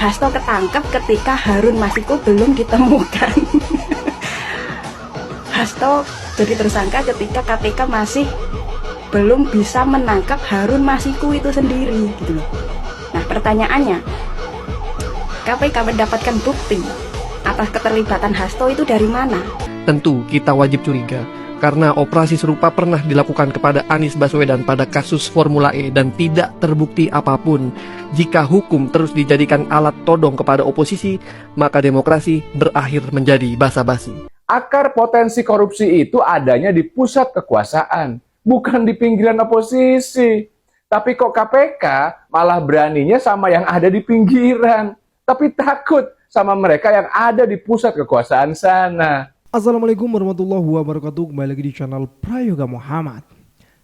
Hasto ketangkep ketika Harun Masiku belum ditemukan. Hasto jadi tersangka ketika KPK masih belum bisa menangkap Harun Masiku itu sendiri gitu loh. Nah pertanyaannya, KPK mendapatkan bukti atas keterlibatan Hasto itu dari mana? Tentu kita wajib curiga, karena operasi serupa pernah dilakukan kepada Anies Baswedan pada kasus Formula E dan tidak terbukti apapun. Jika hukum terus dijadikan alat todong kepada oposisi, maka demokrasi berakhir menjadi basa-basi. Akar potensi korupsi itu adanya di pusat kekuasaan, bukan di pinggiran oposisi. Tapi kok KPK malah beraninya sama yang ada di pinggiran, tapi takut sama mereka yang ada di pusat kekuasaan sana. Assalamualaikum warahmatullahi wabarakatuh. Kembali lagi di channel Prayoga Muhammad.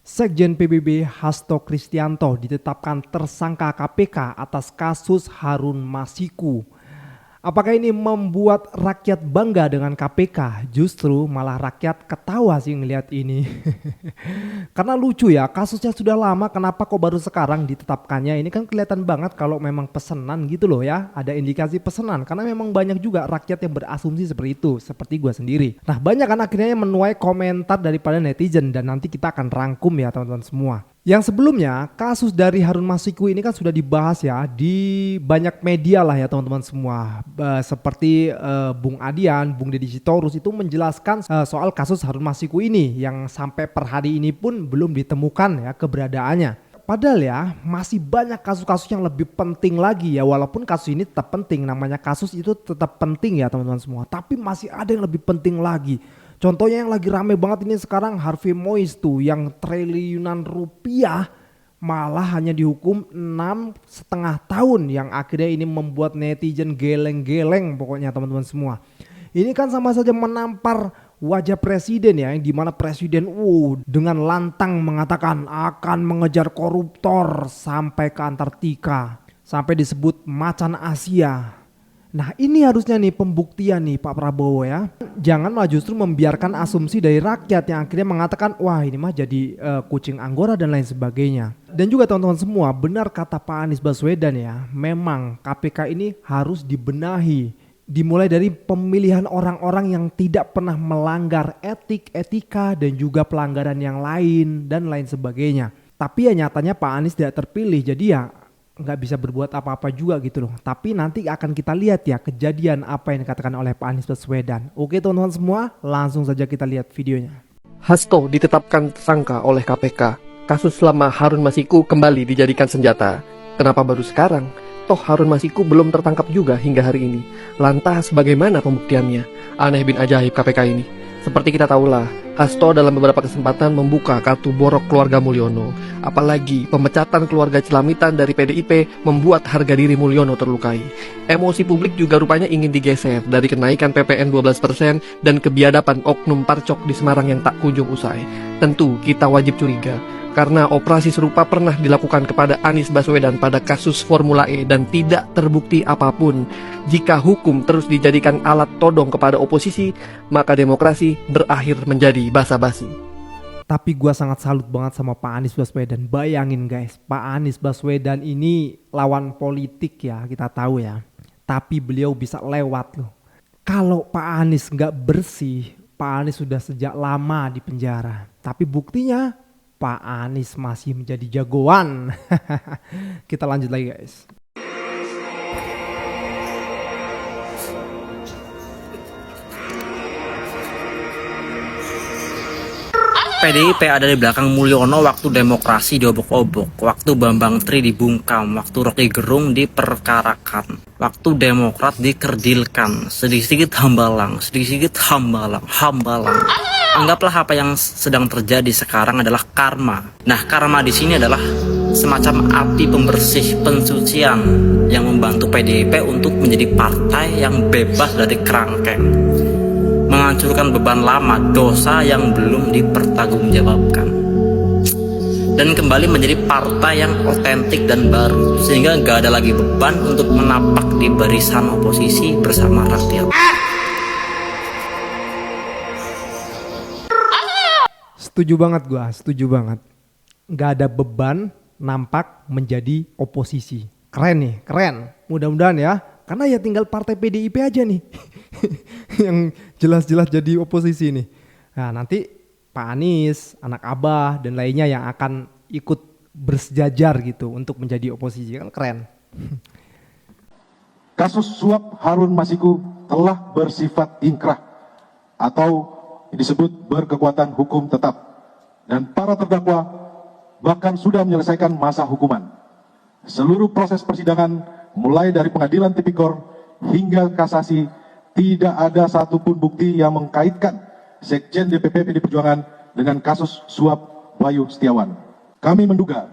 Sekjen PBB Hasto Kristianto ditetapkan tersangka KPK atas kasus Harun Masiku. Apakah ini membuat rakyat bangga dengan KPK? Justru malah rakyat ketawa sih ngelihat ini. Karena lucu ya, kasusnya sudah lama, kenapa kok baru sekarang ditetapkannya? Ini kan kelihatan banget kalau memang pesanan gitu loh ya. Ada indikasi pesanan, karena memang banyak juga rakyat yang berasumsi seperti itu, seperti gue sendiri. Nah banyak kan akhirnya yang menuai komentar daripada netizen, dan nanti kita akan rangkum ya teman-teman semua. Yang sebelumnya kasus dari Harun Masiku ini kan sudah dibahas ya di banyak media lah ya teman-teman semua. Seperti Bung Adian, Bung Deddy Sitorus itu menjelaskan soal kasus Harun Masiku ini yang sampai per hari ini pun belum ditemukan ya keberadaannya. Padahal ya masih banyak kasus-kasus yang lebih penting lagi ya, walaupun kasus ini tetap penting, namanya kasus itu tetap penting ya teman-teman semua. Tapi masih ada yang lebih penting lagi. Contohnya yang lagi rame banget ini sekarang Harvey Moise tuh yang triliunan rupiah malah hanya dihukum 6,5 tahun, yang akhirnya ini membuat netizen geleng-geleng pokoknya teman-teman semua. Ini kan sama saja menampar wajah presiden ya, yang dimana presiden dengan lantang mengatakan akan mengejar koruptor sampai ke Antartika, sampai disebut macan Asia. Nah ini harusnya nih pembuktian nih Pak Prabowo ya. Jangan malah justru membiarkan asumsi dari rakyat yang akhirnya mengatakan wah ini mah jadi kucing anggora dan lain sebagainya. Dan juga teman-teman semua, benar kata Pak Anies Baswedan ya, memang KPK ini harus dibenahi. Dimulai dari pemilihan orang-orang yang tidak pernah melanggar etik, etika dan juga pelanggaran yang lain dan lain sebagainya. Tapi ya nyatanya Pak Anies tidak terpilih, jadi ya nggak bisa berbuat apa-apa juga gitu loh. Tapi nanti akan kita lihat ya kejadian apa yang dikatakan oleh Pak Anies Baswedan. Oke teman-teman semua, langsung saja kita lihat videonya. Hasto ditetapkan tersangka oleh KPK. Kasus lama Harun Masiku kembali dijadikan senjata. Kenapa baru sekarang? Toh Harun Masiku belum tertangkap juga hingga hari ini. Lantas bagaimana pembuktiannya? Aneh bin ajaib KPK ini. Seperti kita tahulah, Hasto dalam beberapa kesempatan membuka kartu borok keluarga Mulyono. Apalagi pemecatan keluarga Celamitan dari PDIP membuat harga diri Mulyono terlukai. Emosi publik juga rupanya ingin digeser dari kenaikan PPN 12% dan kebiadaban oknum parcok di Semarang yang tak kunjung usai. Tentu kita wajib curiga, karena operasi serupa pernah dilakukan kepada Anies Baswedan pada kasus Formula E dan tidak terbukti apapun. Jika hukum terus dijadikan alat todong kepada oposisi, maka demokrasi berakhir menjadi basa-basi. Tapi gua sangat salut banget sama Pak Anies Baswedan. Bayangin guys, Pak Anies Baswedan ini lawan politik ya, kita tahu ya. Tapi beliau bisa lewat loh. Kalau Pak Anies nggak bersih, Pak Anies sudah sejak lama di penjara. Tapi buktinya Pak Anies masih menjadi jagoan. Kita lanjut lagi guys. PDIP ada di belakang Mulyono waktu demokrasi diobok-obok, waktu Bambang Tri dibungkam, waktu Rocky Gerung diperkarakan, waktu Demokrat dikerdilkan, sedikit-sedikit hambalang, hambalang. Anggaplah apa yang sedang terjadi sekarang adalah karma. Nah, karma di sini adalah semacam api pembersih, pensucian yang membantu PDIP untuk menjadi partai yang bebas dari kerangkeng, menghancurkan beban lama, dosa yang belum dipertanggungjawabkan, dan kembali menjadi partai yang otentik dan baru, sehingga gak ada lagi beban untuk menapak di barisan oposisi bersama rakyat. Setuju banget gua, setuju banget. Gak ada beban nampak menjadi oposisi. Keren nih, keren. mudah-mudahan ya, karena ya tinggal partai PDIP aja nih yang jelas-jelas jadi oposisi nih. Nah nanti Pak Anies, anak Abah dan lainnya yang akan ikut bersejajar gitu untuk menjadi oposisi, kan keren. Kasus suap Harun Masiku telah bersifat inkrah atau disebut berkekuatan hukum tetap, dan para terdakwa bahkan sudah menyelesaikan masa hukuman. Seluruh proses persidangan mulai dari pengadilan tipikor hingga kasasi tidak ada satupun bukti yang mengkaitkan Sekjen DPP PD Perjuangan dengan kasus suap Wahyu Setiawan. Kami menduga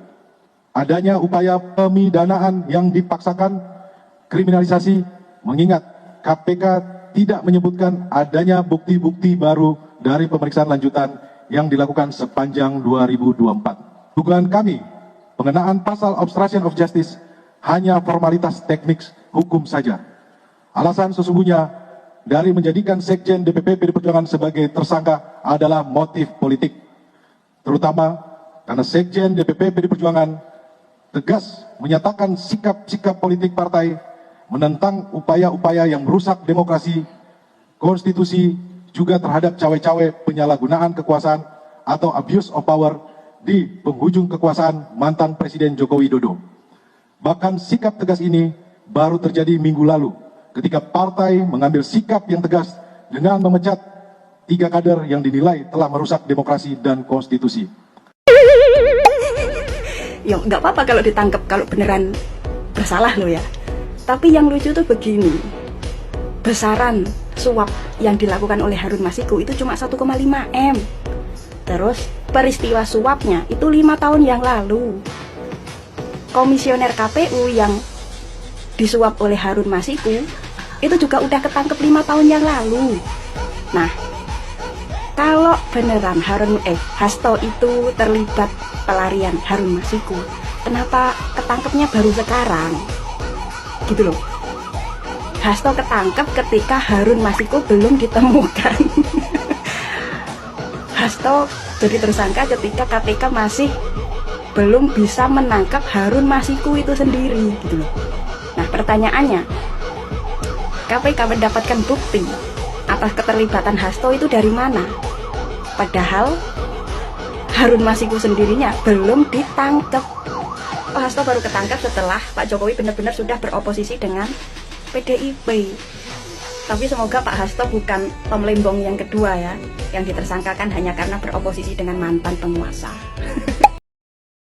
adanya upaya pemidanaan yang dipaksakan, kriminalisasi, mengingat KPK tidak menyebutkan adanya bukti-bukti baru dari pemeriksaan lanjutan yang dilakukan sepanjang 2024. Dugaan kami, pengenaan pasal obstruction of justice hanya formalitas teknik hukum saja. Alasan sesungguhnya dari menjadikan Sekjen DPP PD Perjuangan sebagai tersangka adalah motif politik, terutama karena Sekjen DPP PD Perjuangan tegas menyatakan sikap-sikap politik partai menentang upaya-upaya yang merusak demokrasi, konstitusi, juga terhadap cawe-cawe penyalahgunaan kekuasaan atau abuse of power di penghujung kekuasaan mantan Presiden Joko Widodo. Bahkan sikap tegas ini baru terjadi minggu lalu ketika partai mengambil sikap yang tegas dengan memecat 3 kader yang dinilai telah merusak demokrasi dan konstitusi. Ya nggak apa-apa kalau ditangkap kalau beneran bersalah loh ya. Tapi yang lucu tuh begini, besaran suap yang dilakukan oleh Harun Masiku itu cuma 1,5 M. Terus peristiwa suapnya itu 5 tahun yang lalu. Komisioner KPU yang disuap oleh Harun Masiku itu juga udah ketangkep 5 tahun yang lalu. Nah, kalau beneran Hasto itu terlibat pelarian Harun Masiku, kenapa ketangkepnya baru sekarang? Gitu loh. Hasto ketangkep ketika Harun Masiku belum ditemukan. Hasto jadi tersangka ketika KPK masih belum bisa menangkap Harun Masiku itu sendiri, gitu loh. Nah, pertanyaannya, KPK mendapatkan bukti atas keterlibatan Hasto itu dari mana? Padahal Harun Masiku sendirinya belum ditangkap. Oh, Hasto baru ketangkap setelah Pak Jokowi benar-benar sudah beroposisi dengan PDIP. Tapi semoga Pak Hasto bukan Tom Lembong yang kedua ya, yang ditersangkakan hanya karena beroposisi dengan mantan penguasa.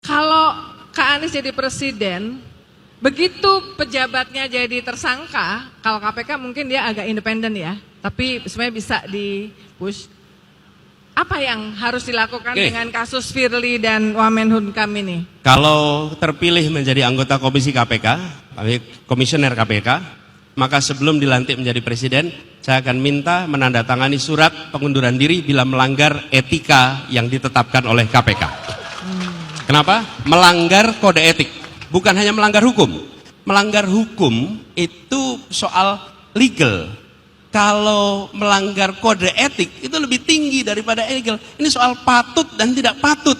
Kalau Kak Anies jadi presiden, begitu pejabatnya jadi tersangka, kalau KPK mungkin dia agak independen ya, tapi sebenarnya bisa di-push. Apa yang harus dilakukan dengan kasus Firly dan Wamenkumham ini? Kalau terpilih menjadi anggota komisi KPK, komisioner KPK, maka sebelum dilantik menjadi presiden, saya akan minta menandatangani surat pengunduran diri bila melanggar etika yang ditetapkan oleh KPK. Kenapa? Melanggar kode etik, bukan hanya melanggar hukum. Melanggar hukum itu soal legal. Kalau melanggar kode etik itu lebih tinggi daripada legal. Ini soal patut dan tidak patut.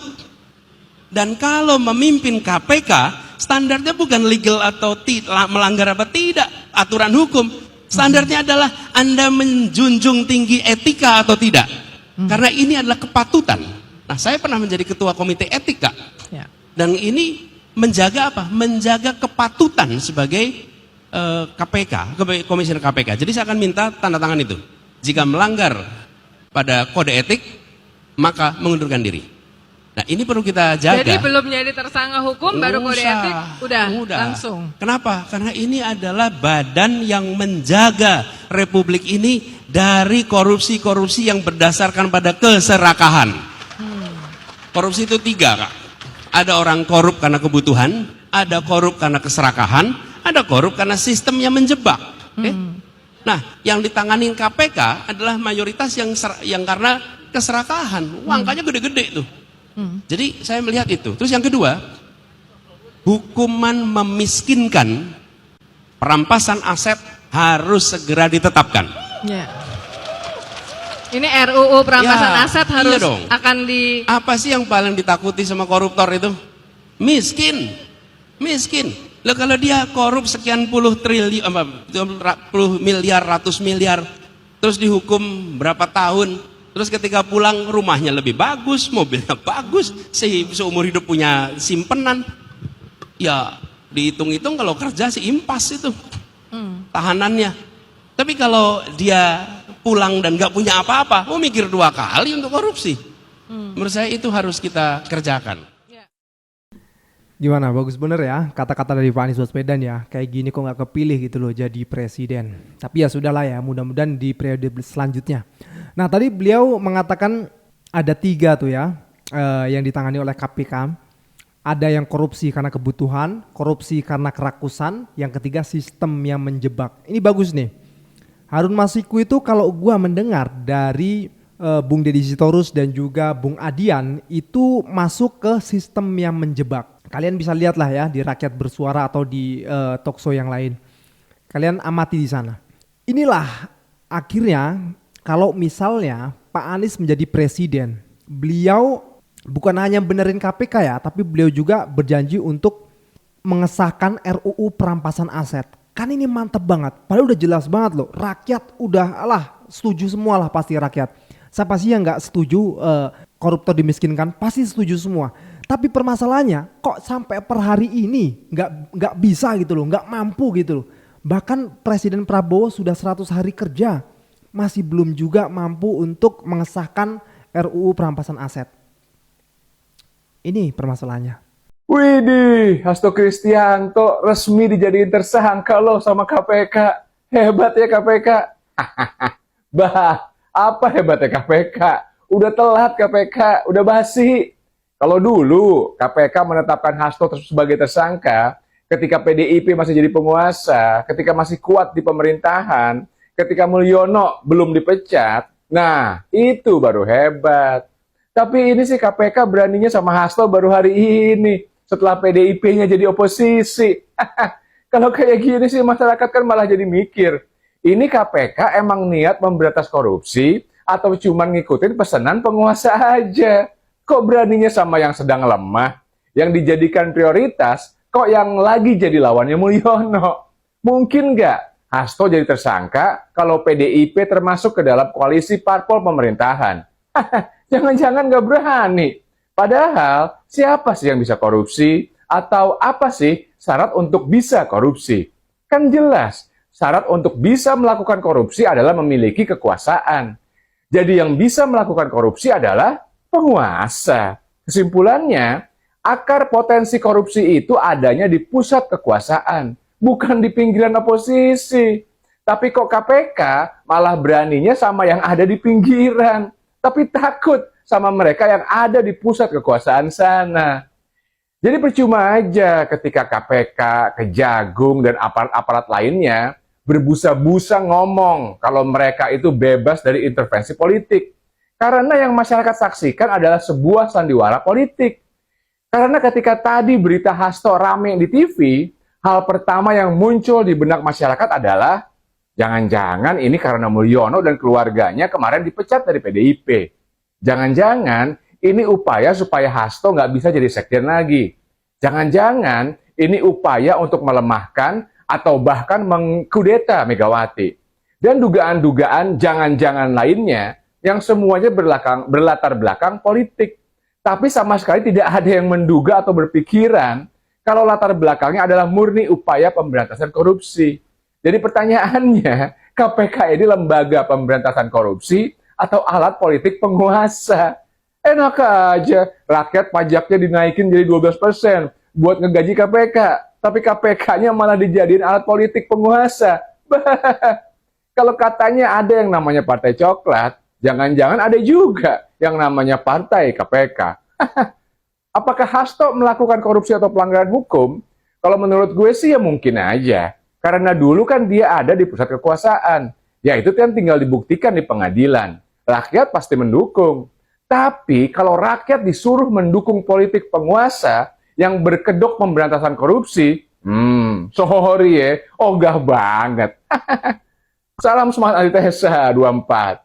Dan kalau memimpin KPK, standarnya bukan legal atau melanggar apa tidak, aturan hukum. Standarnya adalah Anda menjunjung tinggi etika atau tidak. Karena ini adalah kepatutan. Nah, saya pernah menjadi ketua komite etik, Kak. Ya. Dan ini menjaga apa? Menjaga kepatutan sebagai KPK, komisioner KPK. Jadi saya akan minta tanda tangan itu. Jika melanggar pada kode etik, maka mengundurkan diri. Nah, ini perlu kita jaga. Jadi belum jadi tersangka hukum, baru kode etik, udah langsung. Kenapa? Karena ini adalah badan yang menjaga Republik ini dari korupsi-korupsi yang berdasarkan pada keserakahan. Korupsi itu 3, Kak. Ada orang korup karena kebutuhan, ada korup karena keserakahan, ada korup karena sistemnya menjebak. Nah, yang ditangani KPK adalah mayoritas yang karena keserakahan. Angkanya gede-gede tuh. Jadi saya melihat itu. Terus yang kedua, hukuman memiskinkan, perampasan aset harus segera ditetapkan. Ya. Ini RUU perampasan aset harus dong. akan di... Apa sih yang paling ditakuti sama koruptor itu? Miskin. Miskin. Lah kalau dia korup sekian puluh triliun, puluh miliar, ratus miliar, terus dihukum berapa tahun, terus ketika pulang rumahnya lebih bagus, mobilnya bagus, seumur hidup punya simpenan, ya dihitung-hitung kalau kerja sih impas itu tahanannya. Tapi kalau dia pulang dan gak punya apa-apa, mikir 2 kali untuk korupsi. Menurut saya itu harus kita kerjakan. Gimana, bagus bener ya kata-kata dari Pak Anies Baswedan ya. Kayak gini kok gak kepilih gitu loh jadi presiden. Tapi ya sudahlah ya, mudah-mudahan di periode selanjutnya. Nah tadi beliau mengatakan ada 3 tuh ya yang ditangani oleh KPK. Ada yang korupsi karena kebutuhan, korupsi karena kerakusan, yang ketiga sistem yang menjebak. Ini bagus nih. Harun Masiku itu kalau gua mendengar dari Bung Deddy Sitorus dan juga Bung Adian itu masuk ke sistem yang menjebak. Kalian bisa lihat lah ya di Rakyat Bersuara atau di talkshow yang lain. Kalian amati di sana. Inilah akhirnya kalau misalnya Pak Anies menjadi presiden, beliau bukan hanya benerin KPK ya, tapi beliau juga berjanji untuk mengesahkan RUU perampasan aset. Kan ini mantep banget, padahal udah jelas banget loh. Rakyat udah setuju semua lah pasti rakyat. Siapa sih yang gak setuju koruptor dimiskinkan? Pasti setuju semua. Tapi permasalahannya kok sampai per hari ini nggak bisa gitu loh, nggak mampu gitu loh. Bahkan Presiden Prabowo sudah 100 hari kerja masih belum juga mampu untuk mengesahkan RUU perampasan aset. Ini permasalahannya. Widih, Hasto Kristianto resmi dijadiin tersangka loh sama KPK. Hebat ya KPK. Bah, apa hebatnya KPK? Udah telat KPK, udah basi. Kalau dulu KPK menetapkan Hasto sebagai tersangka ketika PDIP masih jadi penguasa, ketika masih kuat di pemerintahan, ketika Mulyono belum dipecat, nah itu baru hebat. Tapi ini sih KPK beraninya sama Hasto baru hari ini, setelah PDIP-nya jadi oposisi. Kalau kayak gini sih masyarakat kan malah jadi mikir, ini KPK emang niat memberantas korupsi atau cuma ngikutin pesanan penguasa aja? Kok beraninya sama yang sedang lemah, yang dijadikan prioritas, kok yang lagi jadi lawannya Mulyono? Mungkin nggak Hasto jadi tersangka kalau PDIP termasuk ke dalam koalisi parpol pemerintahan? Jangan-jangan nggak berani. Padahal siapa sih yang bisa korupsi? Atau apa sih syarat untuk bisa korupsi? Kan jelas, syarat untuk bisa melakukan korupsi adalah memiliki kekuasaan. Jadi yang bisa melakukan korupsi adalah penguasa. Kesimpulannya, akar potensi korupsi itu adanya di pusat kekuasaan, bukan di pinggiran oposisi. Tapi kok KPK malah beraninya sama yang ada di pinggiran, tapi takut sama mereka yang ada di pusat kekuasaan sana. Jadi percuma aja ketika KPK, Kejagung, dan aparat-aparat lainnya berbusa-busa ngomong kalau mereka itu bebas dari intervensi politik. Karena yang masyarakat saksikan adalah sebuah sandiwara politik. Karena ketika tadi berita Hasto rame di TV, hal pertama yang muncul di benak masyarakat adalah jangan-jangan ini karena Mulyono dan keluarganya kemarin dipecat dari PDIP. Jangan-jangan ini upaya supaya Hasto nggak bisa jadi sekjen lagi. Jangan-jangan ini upaya untuk melemahkan atau bahkan mengkudeta Megawati. Dan dugaan-dugaan jangan-jangan lainnya yang semuanya berlatar belakang politik. Tapi sama sekali tidak ada yang menduga atau berpikiran kalau latar belakangnya adalah murni upaya pemberantasan korupsi. Jadi pertanyaannya, KPK ini lembaga pemberantasan korupsi atau alat politik penguasa? Enak aja, rakyat pajaknya dinaikin jadi 12% buat ngegaji KPK. Tapi KPK-nya malah dijadiin alat politik penguasa. Kalau katanya ada yang namanya partai coklat, jangan-jangan ada juga yang namanya partai KPK. Apakah Hasto melakukan korupsi atau pelanggaran hukum? Kalau menurut gue sih ya mungkin aja. Karena dulu kan dia ada di pusat kekuasaan. Ya itu kan tinggal dibuktikan di pengadilan. Rakyat pasti mendukung. Tapi kalau rakyat disuruh mendukung politik penguasa yang berkedok pemberantasan korupsi, sorry ya, ogah banget. Salam semangat antitesa 24.